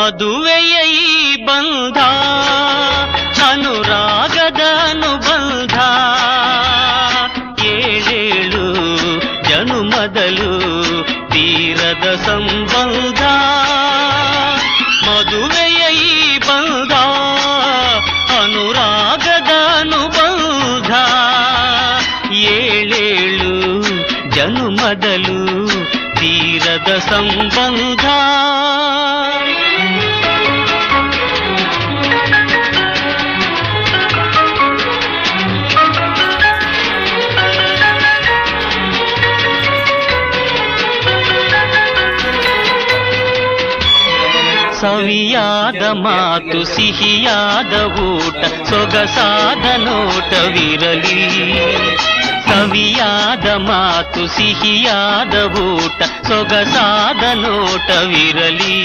ಮದುವೆಯ ಈ ಬಂಧ ಅನುರಾಗದ ಅನುಬಂಧ ಏಳೇಳು ಜನುಮದಲು ತೀರದ ಸಂಬಂಧ ಮದುವೆಯ ಈ ಬಂಧ ಅನುರಾಗದ ಅನುಬಂಧ ಏಳೇಳು ಜನುಮದಲು ತೀರದ ಸಂಬಂಧ ಸವಿಯಾದ ಮಾತು ಸಿಹಿಯಾದ ಊಟ ಸೊಗಸಾದ ನೋಟವಿರಲಿ ಸವಿಯಾದ ಮಾತು ಸಿಹಿಯಾದ ಊಟ ಸೊಗಸಾದ ನೋಟವಿರಲಿ